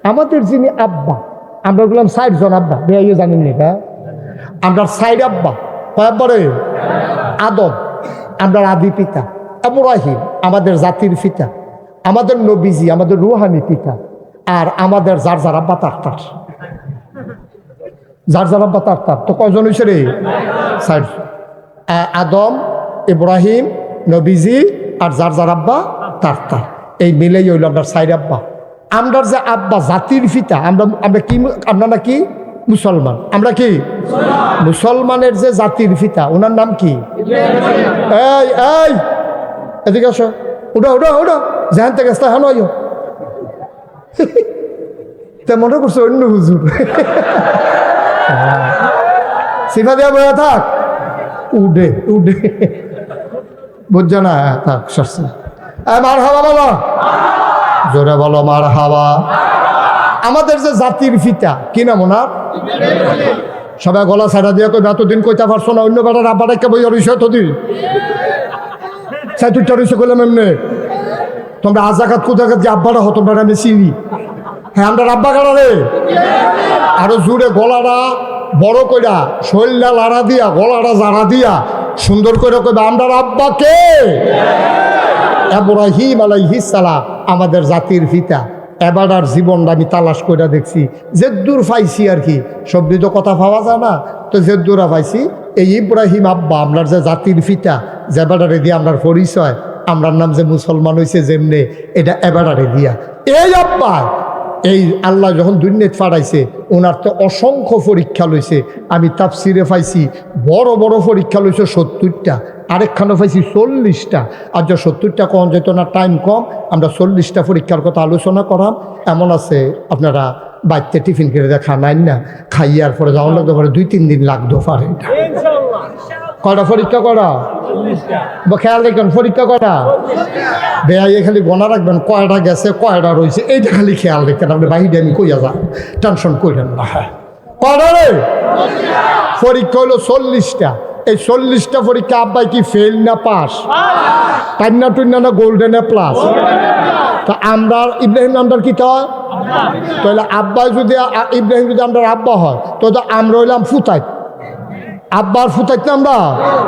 আমাদের যিনি আব্বা, আমরা বললাম 60 জন আব্বা, বেয়াইয়ে জানেন নি? আমরা 60 আব্বা। কয়েকবারে আদম আমরা আদি পিতা, ইব্রাহিম আমাদের জাতির পিতা, আমাদের নবীজি আমাদের রুহানি পিতা, আর আমাদের যার যার আব্বা তার যার যার আব্বা তার তো কয়জন হয়েছে রে? 60। আদম, ইব্রাহিম, নবীজি আর যার যার আব্বা তার এই মিলেই হইল আমরা 60 আব্বা। আমরা যে আব্বা জাতির পিতা, আমরা কি, আমরা নাকি মুসলমান, আমরা কি মুসলমানের যে জাতির পিতা ওনার নাম কি? এই এই এদিকে আসো, উঠো উঠো উঠো, যেখান থেকে আসতে হ্যাঁ নয় তে মনে করছো অন্য হুজুর সিফা দিয়া বয়া থাক, উঠে উঠে বুঝছো না? থাক সরছে। মার হাওয়া বলো, জোরে বলো মার হাওয়া। আমাদের যে জাতির পিতা কি নাম ওনার? সবাই গলা ছাড়া দিয়ে কই এতদিন কইতে পারছো না, অন্য বেটার আব্বাটাকে বই রইছ এতদিন সাইটুটা রইছে কইলাম এমনি। তোমরা আজাকাত কুদাকাত যে আব্বাটা হতো তোমরা আমি চিনি। হ্যাঁ আমরা আব্বা কারা রে? আরো জুড়ে গলাটা বড় কইরা শৈলটা লাড়া দিয়া গলাটা জাড়া দিয়া সুন্দর করে কইবা আমরা আব্বা কে? ইব্রাহিম আলাইহিস সালাম আমাদের জাতির পিতা। এবারটার জীবনটা আমি তালাশ করে দেখছি, যেদূর পাইছি আর কি, সবজি তো কথা পাওয়া যায় না, তো যেদূরা পাইছি এই ইব্রাহিম আব্বা আপনার যে জাতির পিতা, যে এবারটারে দিয়ে আপনার পরিচয়, আমরার নাম যে মুসলমান হয়েছে যেমনে, এটা এবারটারে দিয়া। এই আব্বা এই আল্লাহ যখন দুনিয়াত পাঠাইছে ওনার তো অসংখ্য পরীক্ষা লইছে। আমি তাফসিরে পাইছি বড় বড় পরীক্ষা লইছে 70টা, আরেকখানে পাইছি 40টা। আর যে 70টা কম যেত না, টাইম কম, আমরা 40টা পরীক্ষার কথা আলোচনা করাম। এমন আছে আপনারা বাড়িতে টিফিন করে দেখা নাই না, খাইয়ার পরে যাওয়ার লাগতে পারে 2-3 দিন লাগতে পারে। কয়টা পরীক্ষা করা? খেয়াল রাখবেন পরীক্ষা করা বেয়াই খালি গনা রাখবেন কয়টা গেছে কয়টা রয়েছে, এইটা খালি খেয়াল রাখবেন। আপনি বাহিরে আমি কইয়া যান, টেনশন করেন না। হ্যাঁ কয়টা রে? পরীক্ষা হলো 40টা। এই 40টা পরীক্ষা আব্বাই কি ফেল না পাস? টাইনা টুইনা না গোল্ডেনে প্লাস? তা আমরা ইব্রাহিম নামটার কি হয়? তাহলে আব্বাই যদি ইব্রাহিম যদি আমরা আব্বা হয় তো আমরা হইলাম ফুতাই, আব্বার ফুটাইতে আমরা।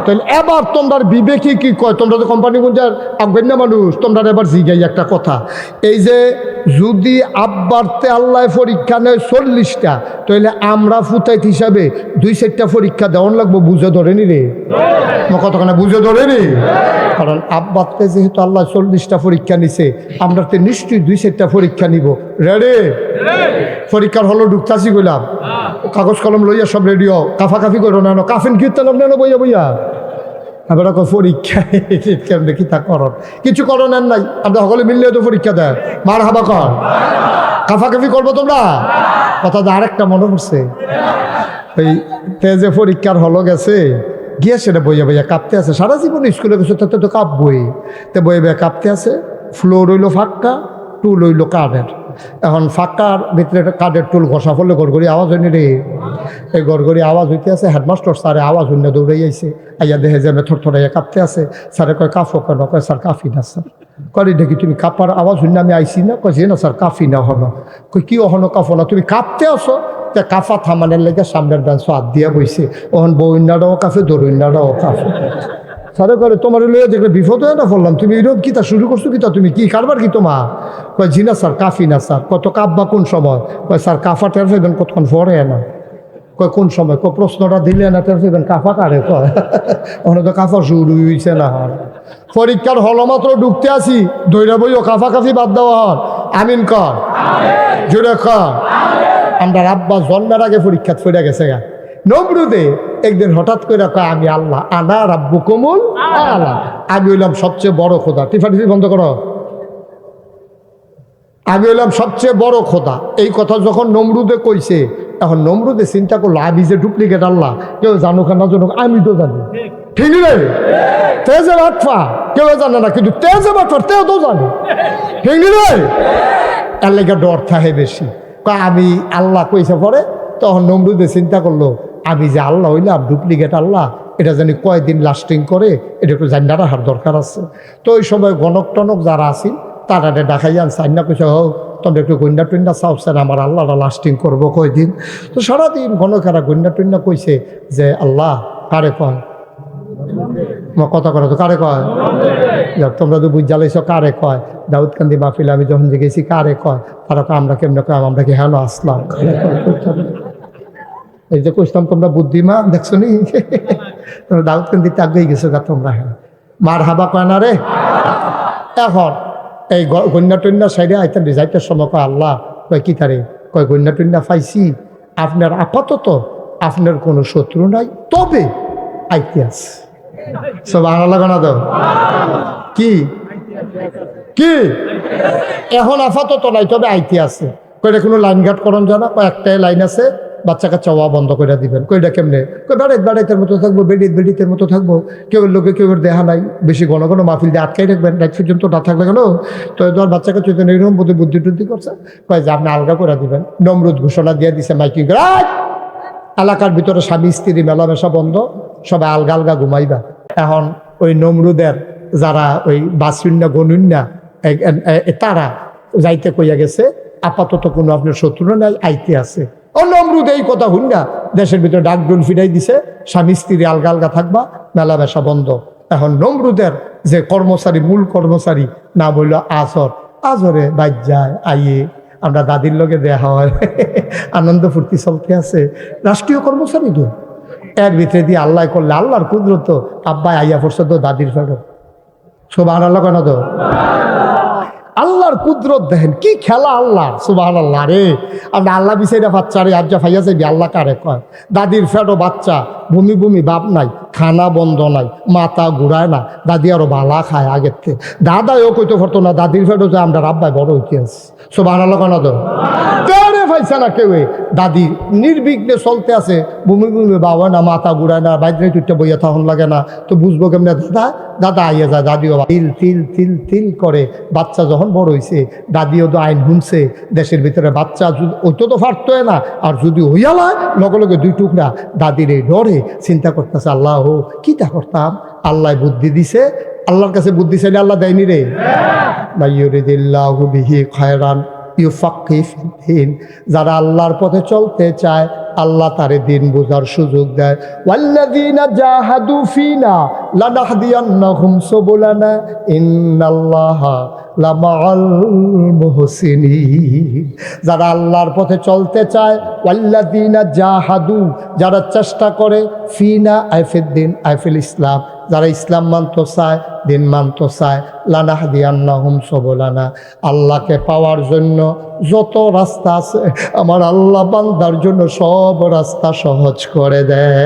তাহলে এবার তোমরা বিবেকে কি কয়? তোমরা তো কোম্পানি গুঞ্জার আজ্ঞা মানুষ, তোমরা এবার জিগাই একটা কথা, এই যে যদি আব্বারতে আল্লাহ পরীক্ষা নেয় 40টা, তাহলে আমরা ফুটাইত হিসাবে 2-4টা পরীক্ষা দেওয়ান লাগবো। বুঝে ধরেনি রে? কতখানে বুঝে ধরেনি? কারণ আব্বারতে যেহেতু আল্লাহ 40টা পরীক্ষা নিছে, আমরা তো নিশ্চয়ই 2-4টা পরীক্ষা নিব। রেডি? পরীক্ষার হলো ঢুকতাছি গেলাম, কাগজ কলম লইয়া সব রেডিও, কাফাকাফি করো না, কাফিন কীর্তন না বইয়া বইয়া এবার পরীক্ষা কেমনে কি তা করন, কিছু করণের নাই। আমরা সকলে মিললে তো পরীক্ষা দেয়, মার হাবা কর, কাফাকাফি করবো তোমরা। কথা আরেকটা মনে পড়ছে, ওই তেজে পরীক্ষার হলো গেছে গিয়ে সেটা বইয়া বইয়া কাঁপতে আছে। সারা জীবন স্কুলে গেছে তাতে তো কাঁপবই, তো বইয়া বইয়া কাঁপতে আছে। ফ্লোর হইলো ফাঁকা, টুল হইলো কাঠের। এখন ফাঁকার ভিতরে কাঠের টুল ঘষা ফলে গড়গড়ি আওয়াজ হয়নি রে। এই গড়গড়ি আওয়াজ হইতে আছে, হেডমাস্টার স্যারে আওয়াজ হইনা দৌড়াই আইছে, আইয়া দেখে যে থরথরাইয়া কাঁপতে আছে। স্যারে কয় কাফো কেন? কয় স্যার কাফি না স্যার। কয় দেখি তুমি কাঁপার আওয়াজ হইনা আমি আইসি না? কয় যে না স্যার কাফি না হলো। কই কি অহনো কাফো না, তুমি কাঁপতে আসো? তা কাফা থামানের লেগে সামনের বেঞ্চ হাত দিয়া বইছে। ওহন বইন্যাটাও কাফে, দরুইন্যাটাও কাফে। স্যারে করে তোমার লইয়া দেখলে বিপদ হয়ে না বললাম, তুমি এরকম কিতা শুরু করছো কিতা, তুমি কি কারবার কি তোমার? কয় জি না স্যার কাফি না স্যার। কত কাঁপবা কোন সময়? কয় স্যার কাফা টের ফেবেন কতক্ষণ পরে না। কয় কোন সময়? কয় প্রশ্নটা দিলে না টের ফেবেন কাফা কারে? কয় ওখানে তো কাফা শুরু হয়েছে না। পরীক্ষার হল মাত্র ঢুকতে আসি, দৈরা বইও কাফাকাফি বাদ দেওয়া হন। আমিন কর, জোরে কর। আমরা আব্বা জন্মের আগে পরীক্ষা ফিরে গেছে গা। নমরুদে একদিন হঠাৎ করে কয় আমি আল্লাহ, আনা রাব্বুকুমুল আলা, আমি হইলাম সবচেয়ে বড় খোদা। টিফাটি বন্ধ করো। আমি হইলাম সবচেয়ে বড় খোদা। এই কথা যখন নমরুদে কইছে, এখন নমরুদে চিন্তা করলো আমি যে ডুপ্লিকেট আল্লাহ, কেউ জানুক না জানুক আমি তো জানি, ঠিক রে? তেজে বাটফা কেউ জানে না, কিন্তু তেজে বাটফা তেও তো জানে, ঠিক রে? এর লেগে ডর থাকে বেশি। আমি আল্লাহ কইছে পরে, তখন নমরুদে চিন্তা করলো আমি যে আল্লাহ হইলাম ডুপ্লিকেট আল্লাহ, এটা জানি কয়দিন লাস্টিং করে, এটা একটু জান্না রাখার দরকার আছে। তো ওই সময় গণক টনক যারা আছেন তারা ডাকাই আনছে, আন্না কইছে হোক তোমরা একটু গন্ডা টন্ডা চাওছেন, আমার আল্লাহরা লাস্টিং করবো কয়দিন। তো সারাদিন ঘনকারা গন্ডা টন্ডা কইছে যে আল্লাহ কারে কয়, কথা করে তো কারে কয়, তোমরা তো বুঝ জ্বালাইছ কারে কয়। দাউদকান্দি মাহফিলে আমি যখন গেছি কারে কয়, তারা আমরা কেমনে কয়, আমরা কি হেন আসলাম, এই যে কইতাম তোমরা বুদ্ধিমান দেখছো নি, তোমরা দাউদকান্দিতে আগেই গেছো গা তোমরা, হ্যাঁ মার হাবা কয় না রে। এখন এই গন্যা টন্যা সাইডে আইতেন রিজাইটের সময় কয় আল্লাহ কয় কি তারে কয় গন্যা টন্যা পাইছি, আপনার আপাতত আপনার কোনো শত্রু নাই, তবে আইতে আছে সব আল্লাহ গানা দাও কি কি এখন আপাতত নাই, তবে আইতে আছে। কয়টা কোনো লাইন ঘাট করন জানা, একটাই লাইন আছে, বাচ্চা কাচ্চা ওয়া বন্ধ করে দিবেন। কইটা কেমনে, কই বেড়াইতের মতো থাকবো, বেডিতের মতো থাকবো, কেউ লোকে কেউ দেখা নাই, বেশি ঘন ঘন মাহফিল দিয়ে আটকাই রাখবেন, রাত পর্যন্ত না থাকলে গেল তো ধর বাচ্চা কাচ্চা এরকম বুদ্ধি টুদ্ধি করছে, কয় যে আপনি আলগা করে দিবেন। নমরুদ ঘোষণা দিয়ে দিছে মাইকিং করে, এলাকার ভিতরে স্বামী স্ত্রী মেলামেশা বন্ধ, সবাই আলগা আলগা ঘুমাইবা। এখন ওই নমরুদের যারা ওই বাসুন্না গনুন্না তারা যাইতে কইয়া গেছে আপাতত কোনো আপনার শত্রু নাই, আইতে আছে। ও নমরুদ এই কথা হুন না, দেশের ভিতরে ডাকডোল ফিরাই দিছে, স্বামী স্ত্রী আলগা আলগা থাকবা, মেলামেশা বন্ধ। এখন নমরুদের যে কর্মচারী, মূল কর্মচারী না বলল আজরে বাইর যায় আইয়ে, আমরা দাদির লগে দেখা হয়, আনন্দ ফুর্তি চলতে আছে, রাষ্ট্রীয় কর্মচারী তো। এর ভিতরে দিয়ে আল্লাহ করলে আল্লাহর কুদরত, আব্বাই আইয়া পড়ছে তো দাদির ফেরো, সুবহানাল্লাহ কেন তো, আল্লাহর কুদরত দেখেন কি খেলা আল্লাহ, সুবহানাল্লাহ রে। আমরা আল্লাহ বিষয়টা বাচ্চা রে আজ্জা ফাইয়া যাবি, আল্লাহ কারে কয়, দাদির ফেটো বাচ্চা, ভূমি ভূমি বাপ নাই, খানা বন্ধ নাই, মাথা ঘুরায় না, দাদি আরো বালা খায় আগের থেকে, দাদাও কইতে পারতো না দাদির ফেটো যে আমরা আব্বাই বড় হইতে আছে, সুবহানাল্লাহ কেন তো, পাইছে না কেউ, দাদি নির্বিঘ্নে চলতে আছে, ভূমি ভূমি বাবা না, মাথা ঘুরায় না, বাইরে তুইটা বইয়া তখন লাগে না, তো বুঝবো কেমনে দাদা আইয়া যায়, দাদিও তিল তিল তিল তিল করে। বাচ্চা যখন বড় হয়েছে, দাদিও তো আইন শুনছে, দেশের ভিতরে বাচ্চা ওইতো তো ফাটতো না, আর যদি হইয়ালায় লগে লগে দুই টুকরা, দাদির এই ডরে চিন্তা করতেছে আল্লাহ হো কিটা করতাম, আল্লাহ বুদ্ধি দিছে, আল্লাহর কাছে বুদ্ধি চাইলে আল্লাহ দেয়নি রে, মাইয়ুরিদিল্লাহু বিহি খায়রান ইউফাক্কিহু ফিদ্দীন, যারা আল্লাহর পথে চলতে চায় আল্লাহ তারে দিন বোঝার সুযোগ দেয়। ওয়াল্লাযীনা জাহাদু ফিনা লানাহদিয়ান্নাহুম সুবুলানা ইন্নাল্লাহা লামাআল মুহসিনিন, যারা আল্লাহর পথে চলতে চায়, ওয়াল্লাযীনা জাহাদু, যারা চেষ্টা করে, ফিনা আইফিদ্দিন আইফিল ইসলাম, যারা ইসলাম মানতে চায়, দিন মানতে চায়, লানাহদিয়ান্নাহুম সুবুলানা, আল্লাহকে পাওয়ার জন্য যত রাস্তা আছে আমার আল্লাহ বান্দার জন্য সব রাস্তা সহজ করে দেয়।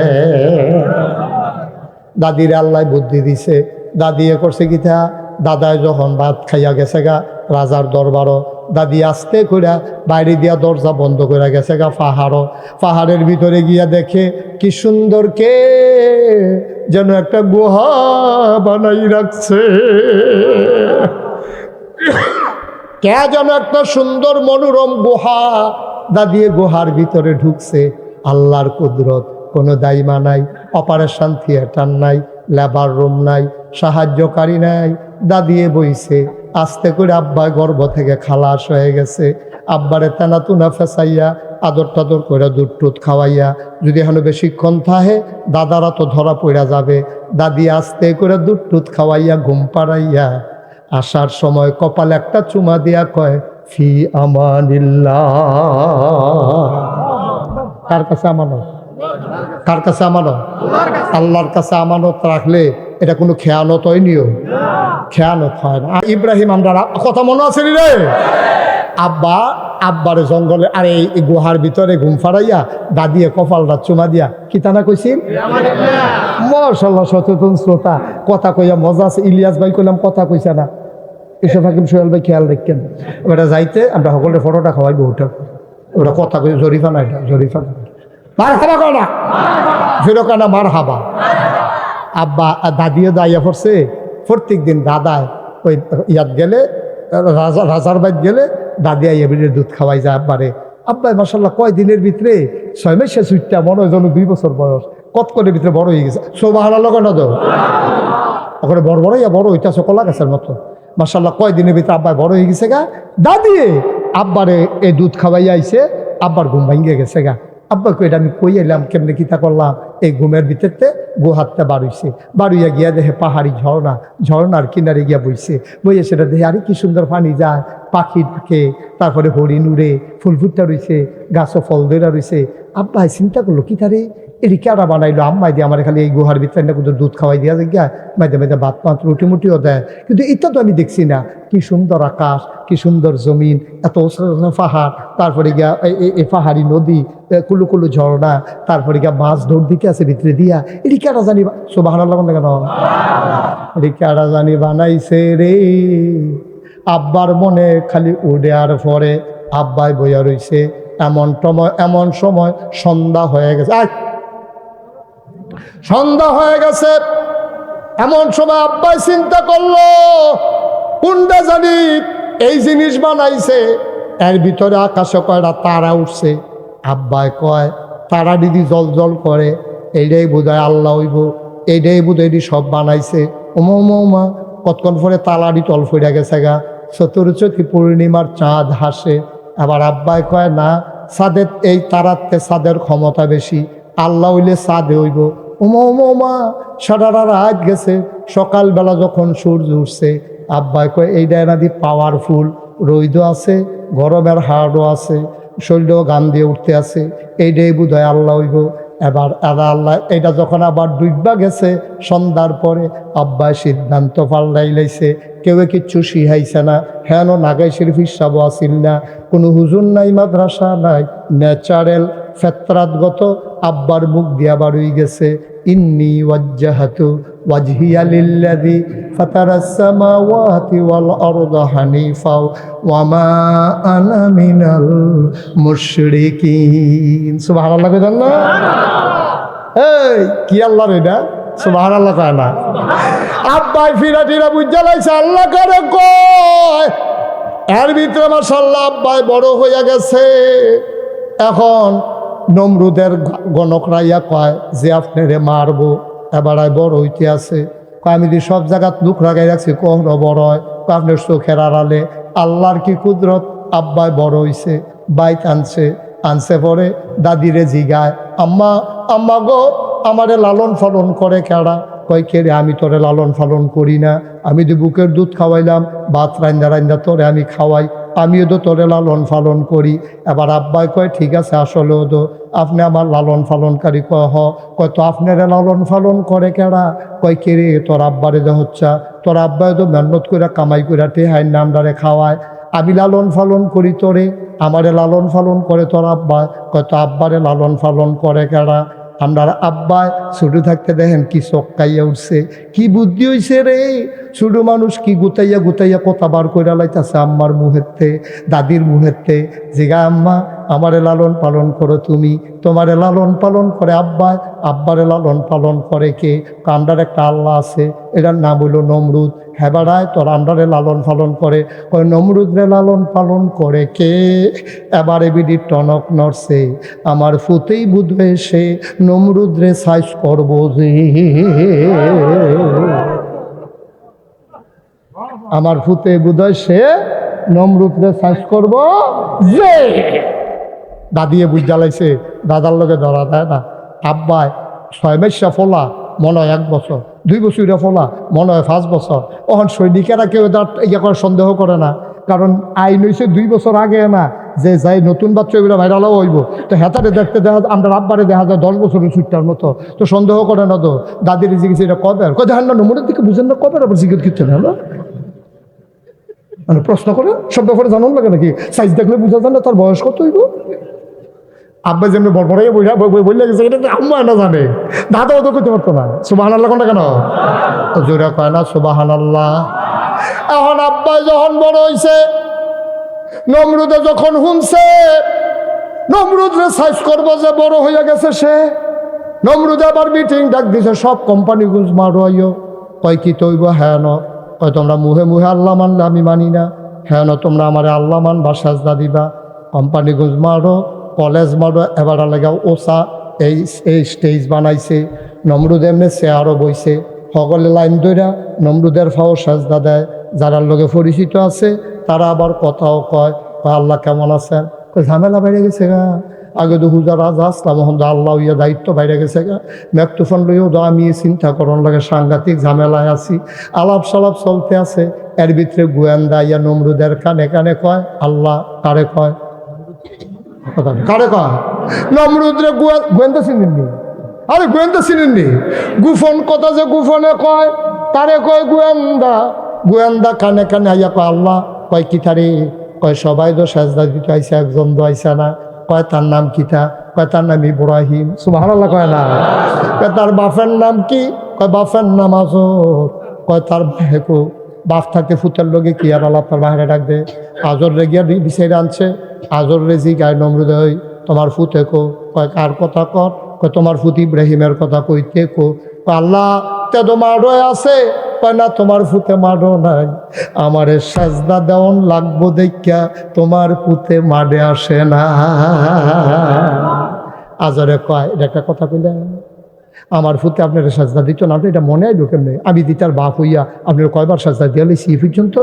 দাদির আল্লাহ বুদ্ধি দিছে, দাদি এ করছে কিতা, দাদায় যখন ভাত খাইয়া গেছে গা রাজার দরবারও, দাদি আস্তে করে বাইরে দিয়া দরজা বন্ধ করে গেছে গা পাহাড়ের ভিতরে গিয়া দেখে কি সুন্দর কে যেন একটা গুহা বানাই রাখছে, কে যেন একটা সুন্দর মনোরম গুহা, দাদি গুহার ভিতরে ঢুকছে। আল্লাহর কুদরত, কোনো দাইমা নাই, অপারেশন থিয়েটার নাই, লেবার রুম নাই, সাহায্যকারী নাই, দাদিয়ে বইছে। আস্তে করে আব্বা গর্ভ থেকে খালাস হয়ে গেছে, আব্বারে তেনা তুনা ফেসাইয়া আদর টাদর করে দুধ টুধ খাওয়াইয়া, যদি এখন বেশিক্ষণ থাহে দাদারা তো ধরা পড়া যাবে, দাদি আস্তে করে দুধ টুধ খাওয়াইয়া ঘুম পাড়াইয়া আসার সময় কপালে একটা চুমা দিয়া কয় ফি আমানিল্লাহ। কার কাছে আমানত, কার কাছে আমানত, আল্লাহর কাছে আমানত রাখলে এটা কোনো খেয়ানত হয়নিও, খেয়ানত হয় না। ইব্রাহিম আমরা কথা মনে আছে রে, আব্বারে জঙ্গলে আর এই গুহার ভিতরে ঘুম ফাড়াইয়া দাদিয়ে কপালটা চুমা দিয়া কি তানা কইছিল, মাশাআল্লাহ সচেতন শ্রোতা, কথা কইয়া মজা আছে। ইলিয়াস ভাই কইলাম কথা কইছে না, এসব হাকিম সোহেল ভাই খেয়াল রাখেন, ওটা যাইতে আমরা সকলের ফটোটা খাওয়াইবো, ওটা ওটা কথা কই জরিফা না, এটা জরিফা মার হাবা কয় না, ফিরোকানা মার হাবা। আব্বা দাদিও দাইয়া পড়ছে, প্রত্যেক দিন দাদায় ওই ইয়াদ গেলে রাজার বাইত গেলে দাদি আইয়া বিলের দুধ খাওয়াই যায় আব্বারে। আব্বাই মাসাল্লাহ কয় দিনের ভিতরে 6 মাসে সুইটটা মনে হয় যেন 2 বছর বয়স, কতক্ষণের ভিতরে বড় হয়ে গেছে। সুবহানাল্লাহ কেন তো, ওখানে বড় বড় ইয়া বড় হইতেছে কলা গাছের মতো। মাসাল্লাহ কয় দিনের ভিতরে আব্বাই বড় হয়ে গেছে গা। দাদি আব্বারে এই দুধ খাওয়াই আইছে, আব্বার ঘুম ভাঙ্গে গেছে গা। আব্বা কই এটা আমি কই এলাম, কেমনে কিতা করলাম? এই ঘুমের ভিতরতে গুহাতটা বাড়ুইছে, বাড়ুইয়া গিয়া দেখে পাহাড়ি ঝর্ণা, ঝর্ণার কিনারে গিয়া বইছে, বইয়ে সেটা দেখে আরে কি সুন্দর পানি যায়, পাখি থাকে, তারপরে হরিণ উড়ে, ফুল ফুটটা রয়েছে, গাছও ফল ধরা রয়েছে। আব্বা চিন্তা করলো কি তারে এটি কেরা বানাইলো, আম্মাই দিয়ে আমার খালি এই গুহার ভিতরে না কোথাও দুধ খাওয়াই দিয়া যায় গিয়া, মাঝে মাঝে ভাত মাত্র রুটি মুটিও দেয়, কিন্তু এটা তো আমি দেখছি না। কি সুন্দর আকাশ, কি সুন্দর জমিন, এত পাহাড়, তারপরে গিয়া এই পাহাড়ি নদী, কুলু কুলু ঝর্ণা, তারপরে গিয়া মাছ ধর দিতে আছে ভিতরে দিয়া। এটি কেরা জানি সুবহানাল্লাহ কেন, এটি কেরা জানি বানাইছে রে। আব্বার মনে খালি উড়ে, আর পরে আব্বাই বইয়া রইছে। এমন সময় সন্ধ্যা হয়ে গেছে, সন্ধ্যা হয়ে গেছে। এমন সময় আব্বাই চিন্তা করলো কোনটা জানি এই জিনিস বানাইছে। এর ভিতরে আকাশে কয়টা তারা উঠছে। আব্বাই কয় তারা দিদি জল জল করে, এইটাই বোধহয় আল্লাহ হইব, এইটাই বোধ এটি সব বানাইছে। ওমা কতক্ষণ পরে তালাড়ি তল ফিরে গেছে গা। চতুর্থী পূর্ণিমার চাঁদ হাসে। আবার আব্বাই কয় না, চাঁদের এই তারাতে চাঁদের ক্ষমতা বেশি, আল্লাহ হইলে চাঁদে হইব। ওমা সারা রাত গেছে। সকালবেলা যখন সূর্য উঠছে, আব্বাই কয় এইটা এনাদি পাওয়ারফুল, রৈদও আছে, গরমের হাড়ও আছে, শরীরেও গান দিয়ে উঠতে আছে, এইটাই বোধ হয় আল্লাহ হইব। এবার আল্লাহ এটা যখন আবার ডুববা গেছে সন্ধ্যার পরে, আব্বাই সিদ্ধান্ত পাল্টাই লাইছে। কেউ কিচ্ছু শিখাইছে না, হেন নাগাই শরীফ হিসাব আসিল না, কোনো হুজুর নাই, মাদ্রাসা নাই, ন্যাচারাল ফেতরাতগত আব্বার মুখ দিয়া বাড়ুই গেছে। ইন্নী ওয়াজ্জাহাতু ওয়াজহিয়া লিল্লাযী ফাতারাস সামাওয়াতি ওয়াল আরদা হানিফা ওয়া মা আনা মিনাল মুশরিকিন। সুবহানাল্লাহ কইতাম না? এই কি আল্লাহর এটা সুবহানাল্লাহ কয় না? আব্বাই ফিরা টিরা বুঝা লাইছে আল্লাহ করে কয়। এর ভিতরে মাশাআল্লাহ আব্বাই বড় হইয়া গেছে। এখন নমরুদের গণকরাইয়া কয় যে আপনারে মারবো, এবারায় বড় হইতে আছে। আমি যদি সব জায়গাত লুক রাখাই রাখছি কখনো বড় হয়, আপনার চোখের আড়ালে। আল্লাহর কি কুদরত, আব্বাই বড় হইছে, বাইক আনছে পরে দাদিরে জিগায়, আম্মা গো আমারে লালন পালন করে কেডা? কয় কে রে? আমি তোরে লালন পালন করি না, আমি তো বুকের দুধ খাওয়াইলাম, ভাত রান্দা তোরে আমি খাওয়াই, আমিও তো তোরে লালন পালন করি। এবার আব্বাই কয় ঠিক আছে, আসলেও তো আপনি আমার লালন পালনকারী। কয় তো আপনারে লালন পালন করে কেডা? কয় কে রে? তোর আব্বারে যে হচ্ছে, তোর আব্বাই তো মেহনত করে কামাই করে টেহাই নামডারে খাওয়ায়, আমি লালন পালন করি তোরে, আমারে লালন পালন করে তোর আব্বা। কয় তো আব্বারে লালন পালন করে কেডা? আপনার আব্বাই ছোটো থাকতে দেখেন কি চক্কাইয়া উঠছে, কি বুদ্ধি হয়েছে রে। ছোটো মানুষ কি গুতাইয়া কথা বার করে লাইতেছে আম্মার মুহেরতে, দাদির মুহেরতে। জিগা আম্মা আমারে লালন পালন করো তুমি, তোমারে লালন পালন করে আব্বাই, আব্বারে লালন পালন করে কে? কান্ডার একটা আল্লাহ আছে, এটার নাম হইল নমরুদ। হেবাড়ায় তোর আন্ডারে লালন পালন করে। ওই নমরুদরে লালন পালন করে কে? এবারে বিডি টনক নড়ছে, আমার ফুতেই বুধ হয়ে সে নমরুদরে সাইজ করবো যে, আমার ফুতে বুধ হয় সে নমরুদরে সাইজ করবো যে। দাদিয়ে বুঝ জ্বালাইছে, দাদার লোকে ধরা দেয় না। আব্বাই 6 মাসা ফোলা, মনে হয় 1 বছর, 2 বছর ফোলা, মনে হয় 5 বছর। ওখান সৈনিকেরা কেউ ইয়ে করে সন্দেহ করে না, কারণ আইন হয়েছে 2 বছর আগে না, যে যাই নতুন বাচ্চা এগুলো ভাইরালও হইব। তো হেতারে দেখতে দেখা আমরা আব্বারে দেখা যায় 10 বছরের ছুটটার মতো, তো সন্দেহ করে না। তো দাদির জিজ্ঞেস এটা কবে? দেখেন না নমুনের দিকে বুঝেন না কবে, আবার জিজ্ঞেস করতে না, মানে প্রশ্ন করে সব ব্যাপারে জানান লাগে নাকি? সাইজ দেখলে বুঝা যায় না তার বয়স কত হইব? আব্বা যেমনি বড় বললে গেছে, এটা আম্মা না জানে, দাদাও তো করতে পারতো না। সুবহানাল্লাহ কোনটা কেন জোরে কয় না সুবহানাল্লাহ? এখন আব্বা যখন বড় হইছে, নমরুদে যখন শুনছে নমরুদরে সাইজ করবো যে বড় হইয়া গেছে সে, নমরুদে আবার মিটিং ডাক দিছে, সব কোম্পানি গুঞ্জ মারো আইও। কয় কি তৈব? হ্যাঁ ন। কয় তোমরা মুহে আল্লাহ মানলে আমি মানি না, হ্যাঁ ন তোমরা আমারে আল্লাহ মান বা সাজদা দিবা। কোম্পানি গুঞ্জ মারো, কলেজ মারো, এবার লাগাও ওসা এই স্টেজ বানাইছে। নমরুদ এমনি চেয়ারও বইছে, সকলে লাইন ধইরা নমরুদের ফাও সাজদা দেয়। যারা লোকে পরিচিত আছে তারা আবার কথাও কয়, আল্লাহ কেমন আছেন? ঝামেলা বেড়ে গেছে গা, আগে তো হুজা রাজা আসলাম, এখন তো আল্লাহ ইয়া দায়িত্ব বাইরে গেছে গা, মেকতুফান লইও তো আমি চিন্তা করন লাগে, সাংঘাতিক ঝামেলায় আছি। আলাপ সালাপ চলতে আছে, এর ভিতরে গোয়েন্দা ইয়া নমরুদের কানে কানে কয় আল্লাহ কারে কয়, কারে কয় নমরুদরে গোয়েন্দা চিনেননি? আরে গোয়েন্দা চিনেননি? গুফন কথা যে গুফনে কয় তারে কয় গোয়েন্দা। গোয়েন্দা কানে কানে আইয়া কয় আল্লাহ, কয় কিতারে? কয় সবাই তো সাজদা দিতে আইসা, একজন তো আইসা না। কয় তার নাম কিতা? কয় তার নাম ইব্রাহিম। সুবহানাল্লাহ কয় না? কয় তার বাপের নাম কি? কয় বাপের নাম আজর। কয় তার হেকু বাপ থাকতে ফুতের লোকে কি আর আল্লাহ তার বাহিরে ডাক দে। আজর রে গিয়া বিষয় আনছে, আজর রে জি গায়ে নমরুদ হই তোমার ফুতে কো। কয় কার কথা কর? কয় তোমার ফুত ইব্রাহিমের কথা কইতে কো। কয় আল্লাহ তে তো মাডো আছে? কয় না তোমার ফুতে মাডো নাই, আমারে সাজদা দেওয়ান লাগবো দেখা তোমার ফুতে মাডে আসে না। আজরে কয় এটা একটা কথা কইলে, আমার ফুতে আপনার সাজদা দিত না, এটা মনে আইলো কেমনে? আমি দিতার বাপ হইয়া আপনার কয়বার সাজদা দিয়ে লইছি পর্যন্ত,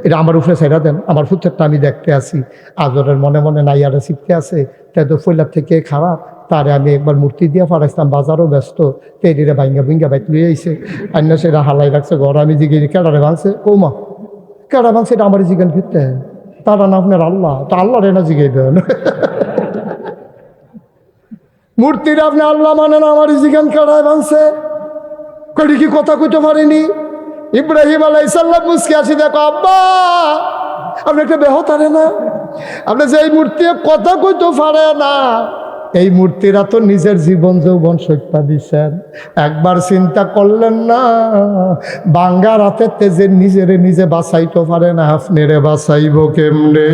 এটা আমার উপরে ছেড়া দেন, আমার ফুতেরটা আমি দেখতে আসি। আজরের মনে মনে নাইয়ারা শিখতে আছে, তাই তো ফইলার থেকে খারাপ, তারে আমি একবার মূর্তি দিয়ে ফারাইছিলাম, বাজারও ব্যস্ত, তেরিরে ভাঙ্গা ভুঙ্গা বাইক লুয়ে আইছে, অন্য সেটা হালাই রাখছে ঘর। আমি জিজ্ঞেস কেডারে ভাঙছে? কৌমা কেডা ভাঙছে? এটা আমার জিজ্ঞান ফিরতে, তারা না আপনার আল্লাহ, তা আল্লাহ রে না জিজ্ঞেস দেন। মূর্তির আপনি আল্লাহ মানে না, আমার জিজ্ঞান কেডায় ভাঙছে? করি কি কথা কইতে পারিনি? ইব্রাহিম আলাইহিস সালাম মুসকে আসি, দেখো আব্বা আপনি একটা বেহতারে না, আপনি যে এই মূর্তি কথা কইতে পারে না, এই মূর্তিরা তো নিজের জীবন যৌবন সত্যা দিচ্ছেন, একবার চিন্তা করলেন না বাঙ্গার হাতে তেজে নিজেরে নিজে বাঁচাইতে পারে না, আপনারে বাঁচাইব কেমনে?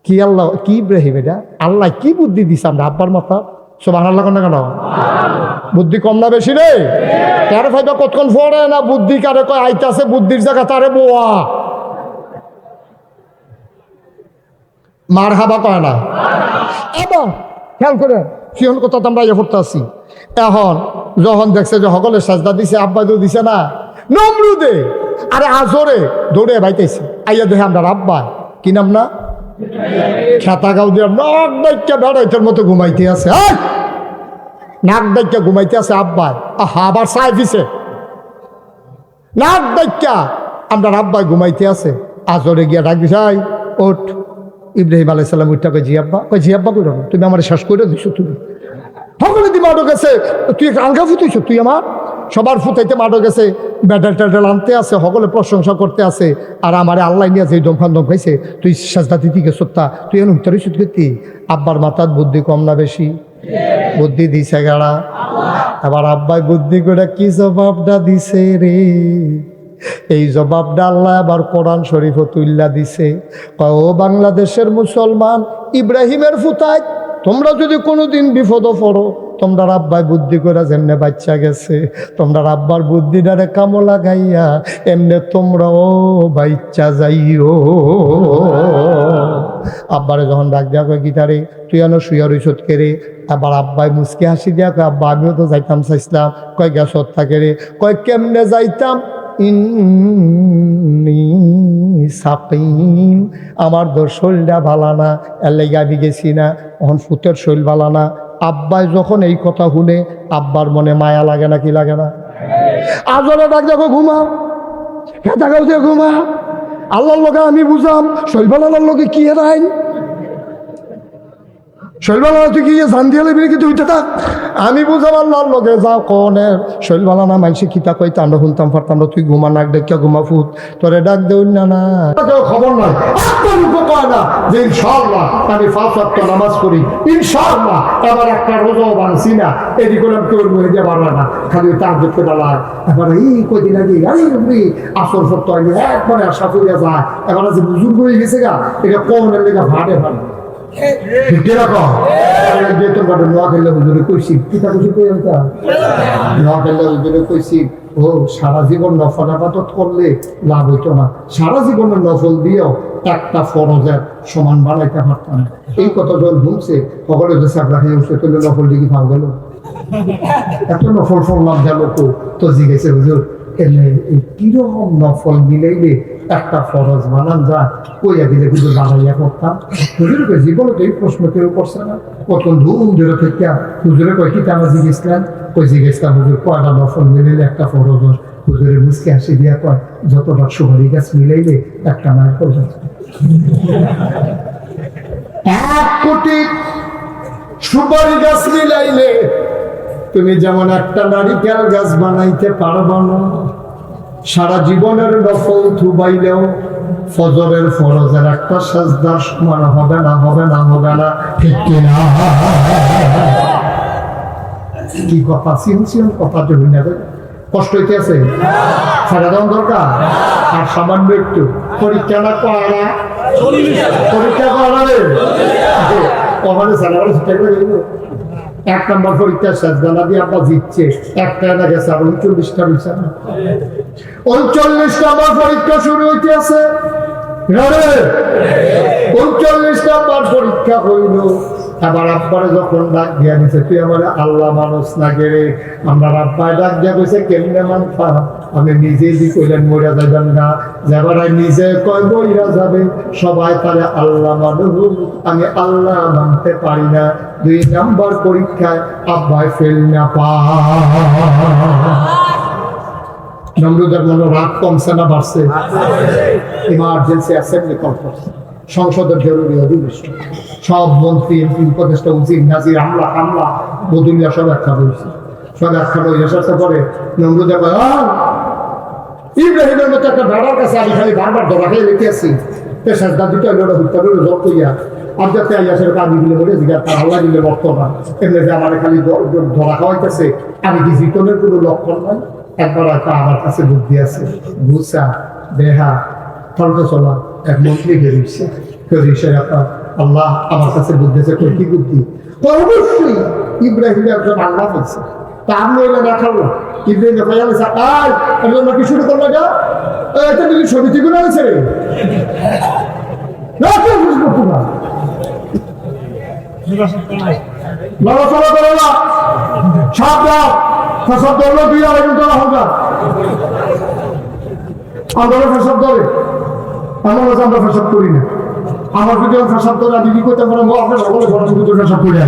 কি আল্লাহ, কি ইব্রাহিম, এটা আল্লাহ কি বুদ্ধি দিছে আমরা আব্বার মাথা? সুবহানাল্লাহ না কেন? বুদ্ধি কম না বেশি রে? কারে ফাইবা কতক্ষণ পড়ে না, বুদ্ধি কারে কয় আইতাছে, বুদ্ধির জায়গা তারে বোয়া মার হাবা কয় না। এবার খেয়াল করে সিহন কথা তো আমরা ইয়ে করতে আসি। এখন যখন দেখছে যে সকলে সাজদা দিছে, আব্বা তো দিছে না, নমরুদে আরে আজরে দৌড়ে বাইতেছে, আইয়া দেখে আমরা আব্বা কি নাম না খেতা গাও দিয়ে নাক ডাইকা বেড়াইতের মতো ঘুমাইতে আছে, নাক ডাইকা ঘুমাইতে আছে আব্বা। আহা আবার চাই দিছে, নাক ডাইকা আমরা আব্বাই ঘুমাইতে আছে। আজরে গিয়া ডাক দিছে, ওঠ। ইব্রাহিম আলাইহিস সালাম উঠটা কই জি আব্বা। কই জি আব্বা কইল তুমি আমার শেষ করে দিছো, তুমি সকলে দি মাডো গেছে, তুই আলগা ফুটাইছ, তুই আমার সবার ফুটাইতে মাডো গেছে, ব্যাটাল ট্যাটাল আনতে আছে, সকলে প্রশংসা করতে আছে, আর আমারে আল্লাহ নিয়ে যে দমফান দম খাইছে, তুই সাজদা দিতে গেছ, তা তুই এখন উত্তরে সুদ করতি। আব্বার মাথার বুদ্ধি কম না বেশি? বুদ্ধি দিছে গাড়া। আবার আব্বাই বুদ্ধি করে কি জবাবটা দিছে রে, এই জবাবটা আল্লাহ আবার কোরআন শরীফ তুল্লা দিছে। ও বাংলাদেশের মুসলমান, ইব্রাহিমের ফুতায় তোমরা যদি কোনোদিন বিপদ পড়ো, তোমরা আব্বাই বুদ্ধি করে যেমনে বাচ্চা গেছে, তোমরা আব্বার বুদ্ধিটারে কামো লাগাইয়া এমনে তোমরাও বাচ্চা যাইও। আব্বারে যখন ডাক দেওয়া কয় গিটারে তুই আনো শুয়া রইছত কে রে, আবার আব্বাই মুসকে হাসি দিয়া কয় আব্বা আমিও তো যাইতাম চাইছিলাম। কয় গ্যাসত থাকে রে, কয় কেমনে যাইতাম, সাকিম আমার তোর শরীরটা ভালা না, এর লেগে আমি গেছি না, এখন ফুতের শরীর ভালা না। আব্বাই যখন এই কথা শুনে আব্বার মনে মায়া লাগে না, কি লাগে না? আজরে ডাক দেখো ঘুমা, খেতা গাও দিয়ে ঘুমা, আল্লাহর লোকে আমি বুঝাম শরীর ভালার লোকে কি এর আইন, শৈলবালা তুই কি জান দিয়ে লাগবি কিন্তু হইতে থাক, আমি বুঝাম আল্লাহর লগে যাও কনের শৈলবালা না মানসি খিতা কইতে আমরা শুনতাম পারতাম না, তুই ঘুমা নাক ডাকিয়া ঘুমা ফুট, তোরে ডাক দেউন না না খবর নাই কয় না যে ইনশাআল্লাহ আমি 5 ওয়াক্ত নামাজ পড়ি, ইনশাআল্লাহ আমার একটা রোজাও বানছি না, এদিক করে তোর মরে দিয়ে পারবে না, খালি তাহাজ্জুদ করে ডালায় এবার এই কদিন আগে আরে আসর পড়তে হয় একবারে আশা করিয়া যায়, এবার যে বুজুর্গ হয়ে গেছে গা, এটা কনের লেগে ভাড়ে ভাড়ে সারা জীবন নফল আবাদত করলে লাভ হইতো না, সারা জীবনের নফল দিয়েও একটা ফরজের সমান বানাইতে পারতাম। এই কথা যখন ঘুমছে সকলে তুললে নফল দিকে ভাব গেল, এত নফল ফল লাভ গেল তো জিজ্ঞেসে হুজুর কিরকম নফল মিলাইলে একটা ফরজ বানান যায় কইয়া দিলে কিন্তু বানাইয়া করতাম। হুজুরকে জীবনে তো এই প্রশ্ন কেউ করছে না, কত ধুম ধরে থেকে হুজুরে কয় কি আমরা জিজ্ঞেসলাম, ওই জিজ্ঞেসলাম হুজুর কয়টা নফল মিলাইলে একটা ফরজ হয়? হুজুরের মুসকে হাসি দিয়া কয় যতটা সুপারি গাছ মিলাইলে একটা মায়ের করবে। 1 কোটি সুপারি গাছ মিলাইলে তুমি যেমন একটা নারিকেল গাছ বানাইতে পারবা না। সারা জীবনের নফল থুবাইলেও ফজরের ফরজের একটা সাজদার সমান হবে না, হবে না, হবে না, ঠিক কিনা? কি কথা সিন কথা যে হই না, কষ্ট হইতে আছে, সারা দাম দরকার। আর সামান্য একটু পরীক্ষা না করা, পরীক্ষা করাবে ওখানে সারা করে 1 নম্বর পরীক্ষা সাজদানা দিয়ে আপনার জিতছে, একটা না গেছে আর 39টা বিষয় না, 39 নম্বর পরীক্ষা শুরু হইতে আছে। 39 নম্বর পরীক্ষা হইল। আবার আব্বারে যখন ডাক দিয়া নিছে, তুই আমার আল্লাহ মানুষ না গেরে, আমার আব্বায় ডাক দিয়া কইছে কেমনে মানফা? আমি নিজেই দি কইলেন মরিয়া যাবেন না, যাবার নিজে কয় বইরা যাবে, সবাই তারে আল্লাহ মানুষ, আমি আল্লাহ মানতে পারি না। 2 নম্বর পরীক্ষায় আব্বাই ফেল না পা। নমরুদের মনে রাগ কমছে না বাড়ছে? ইমার্জেন্সি অ্যাসেম্বলি কনফারেন্স, সংসদের জরুরি অধিবেশন, সব মন্ত্রী এমপি উপদেষ্টা উজির নাজির হামলা হামলা বদুলিয়া সব একটা বলছে, সব একটা বই আসার পরে নমরুদে কয় ইব্রাহিমের মতো একটা ভেড়ার কাছে আমি খালি বারবার ধরা খেয়ে লেগে আছি, পেশার দাদিটা লোটা হত্যা করে জল কইয়া আর যাতে আইয়াসের কাঁদি দিলে বলে জিজ্ঞাসা তার আল্লাহ দিলে বর্তমান এমনি যে আমার খালি ধরা খাওয়াইতেছে, আমি কি জীবনের কোনো লক্ষণ নয়? একবার আমার কাছে বুদ্ধি আছে, গুসা দেহা ফলতে চলা এক মন্ত্রী বেরিয়েছে, আল্লাহ আমার কাছে বুদ্ধি আছে, কি বুদ্ধি? অবশ্যই ইব্রাহিম একজন আল্লাহ বলছে, তা আমি এলে দেখালো ইব্রাহিম কি শুরু করলো না, এটা তুমি সমিতি গুলো আছে রে লড়াচড়া করো না, সব ফসল ধরলো 2-2.5 টাকা হোক আন্দোলন ফসল ধরে, আমরা আমরা ফসল করি না। আমার যদি ফসল ধরে আমি কি করতে পারবো? আপনার সকলে বড় কিন্তু ফসল করে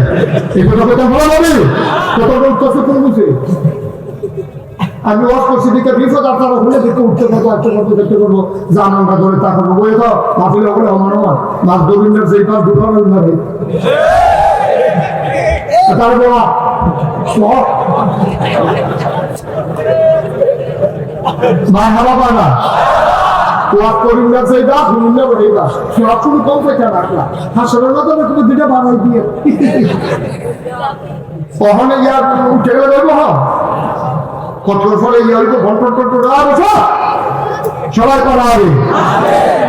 এই কথা কথা বলা যাবে, কত করে বুঝে আমি ওয়াজ করছি দিকে বিপদ আপনারা হলে দেখতে উঠতে পারবো, একটা করবো, দেখতে করবো, জান আমরা ধরে তা করবো, বই তো মাফিলে হলে আমার আমার মাছ গোবিন্দের সেই কাজ দুটো ধরে তারপর মায় হারা পায় না, ওয়াজ করিন্দার সেই গাছ হুমিন্দা বলে এই গাছ সব শুরু কম পেয়ে রাখলা হাসনের মতো তুমি দুটা বানাই দিয়ে ওখানে ইয়ার উঠে গেলে দেবো কঠোর ফলে ইয়ে হইতো ভন্টন টন্টন সবাই করা হবে।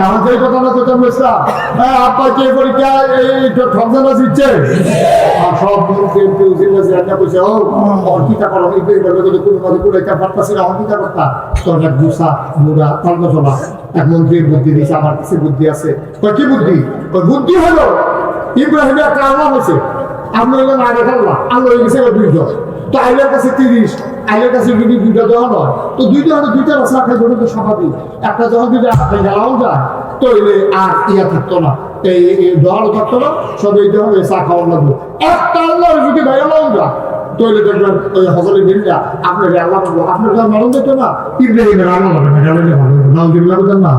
আমাদের কথা না তো হ্যাঁ আপনার কে পরীক্ষা এই ঠকজানা দিচ্ছে সব পয়সা ও অর্পিতা করা কোনো কাজে করে পারতাছি না, অর্পিতা করতা তোর গুসা মুড়া তর্ক চলা এক মন্ত্রীর বুদ্ধি দিয়েছে, আমার কাছে বুদ্ধি আছে। কি বুদ্ধি? বুদ্ধি হলো ইব্রাহিমের একটা আল্লাহ হয়েছে, আপনি হলেন আগে আল্লাহ, আল্লাহ হয়ে গেছে 2 তো আইলের কাছে 30, আইলের কাছে যদি 2টা দেওয়া হয় তো 2টা রাস্তা খাই ধরে তো স্বাভাবিক, একটা যখন যদি গেলাও যায় তো আর ইয়া থাকতো না, এই দোয়ারও থাকতো না, সব এই দেওয়া চা খাওয়ার লাগবে। একটা আল্লাহ যদি বেড়ালাও যায় তৈলে দেখবেন ওই হজরের দিনটা আপনার আল্লাহ আপনার মালুম দেখতো না ইব্রাহিমের আল্লাহ না